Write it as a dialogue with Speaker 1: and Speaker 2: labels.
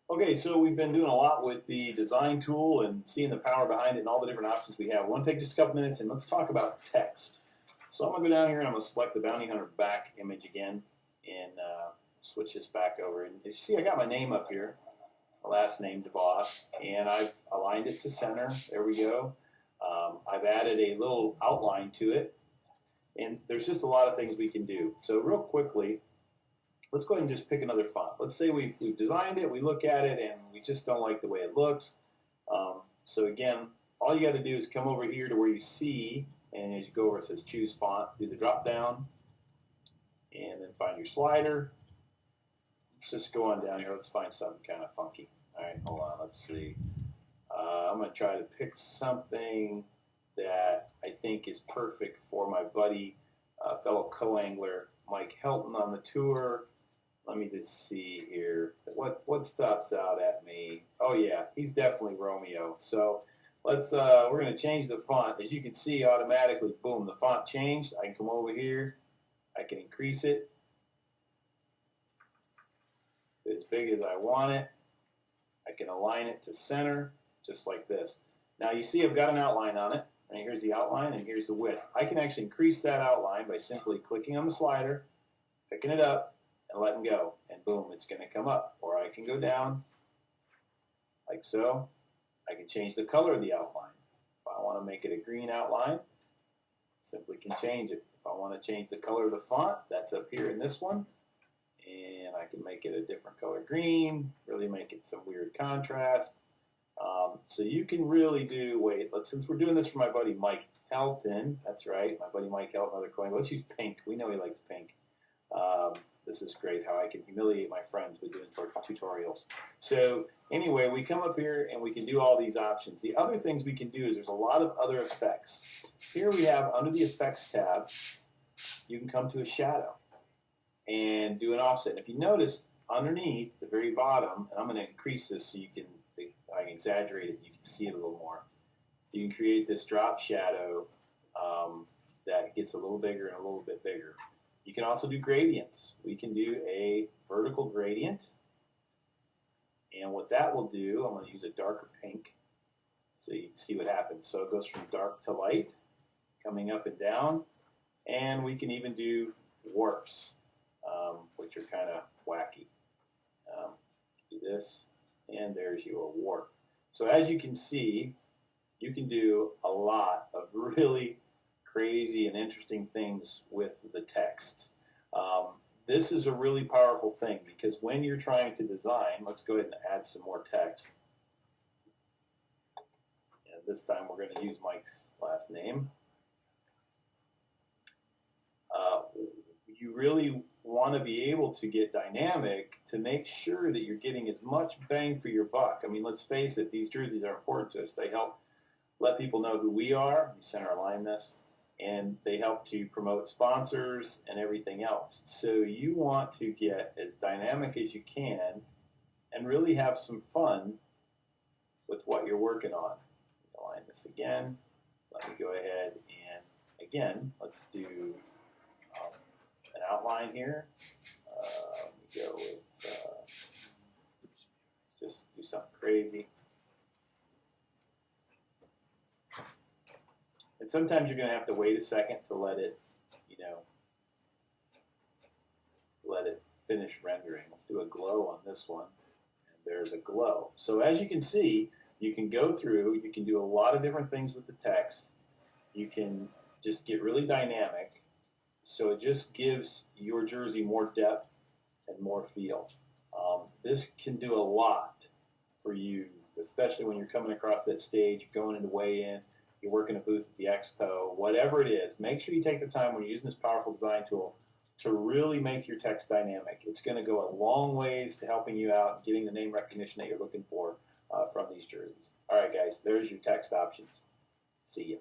Speaker 1: Okay, so we've been doing a lot with the design tool and seeing the power behind it and all the different options we have. I want to take just a couple minutes and let's talk about text. So I'm going to go down here and I'm going to select the Bounty Hunter back image again and switch this back over. And you see I got my name up here, my last name, DeVos, and I've aligned it to center. There we go. I've added a little outline to it, and there's just a lot of things we can do. So real quickly, let's go ahead and just pick another font. Let's say we've designed it, we look at it, and we just don't like the way it looks. So again, all you got to do is come over here to where you see, and as you go over it says choose font, do the drop down, and then find your slider. Let's just go on down here. Let's find something kind of funky. All right, hold on. Let's see. I'm going to try to pick something that I think is perfect for my buddy, fellow co-angler, Mike Helton on the tour. Let me just see here. What stops out at me? Oh yeah, he's definitely Romeo. So let's we're going to change the font. As you can see, automatically, boom, the font changed. I can come over here. I can increase it as big as I want it. I can align it to center, just like this. Now you see I've got an outline on it. And here's the outline, and here's the width. I can actually increase that outline by simply clicking on the slider, picking it up, and letting go. And boom, it's going to come up. Or I can go down, like so. I can change the color of the outline. If I want to make it a green outline, simply can change it. If I want to change the color of the font, that's up here in this one. And I can make it a different color green, really make it some weird contrast. So you can really do, since we're doing this for my buddy Mike Helton, that's right, my buddy Mike Helton, another coin. Let's use pink. We know he likes pink. This is great how I can humiliate my friends with doing tutorials. So anyway, we come up here and we can do all these options. The other things we can do is there's a lot of other effects. Here we have under the effects tab, you can come to a shadow and do an offset. And if you notice underneath the very bottom, and I'm going to increase this so I can exaggerate it, you can see it a little more. You can create this drop shadow that gets a little bigger and a little bit bigger. You can also do gradients. We can do a vertical gradient, and what that will do, I'm going to use a darker pink so you can see what happens. So it goes from dark to light, coming up and down, and we can even do warps, which are kind of wacky. Do this, and there's your warp. So as you can see, you can do a lot of really crazy and interesting things with the text. This is a really powerful thing because when you're trying to design, let's go ahead and add some more text. And this time we're going to use Mike's last name. You really want to be able to get dynamic to make sure that you're getting as much bang for your buck. I mean, let's face it, these jerseys are important to us. They help let people know who we are. We center align this. And they help to promote sponsors and everything else. So you want to get as dynamic as you can and really have some fun with what you're working on. Align this again. Let me go ahead and, again, let's do an outline here. Let me go with, let's just do something crazy. And sometimes you're going to have to wait a second to let it, let it finish rendering. Let's do a glow on this one. And there's a glow. So as you can see, you can go through, you can do a lot of different things with the text. You can just get really dynamic. So it just gives your jersey more depth and more feel. This can do a lot for you, especially when you're coming across that stage, going into weigh-in, you're working a booth at the expo, whatever it is. Make sure you take the time when you're using this powerful design tool to really make your text dynamic. It's going to go a long ways to helping you out, getting the name recognition that you're looking for from these jerseys. All right, guys, there's your text options. See you.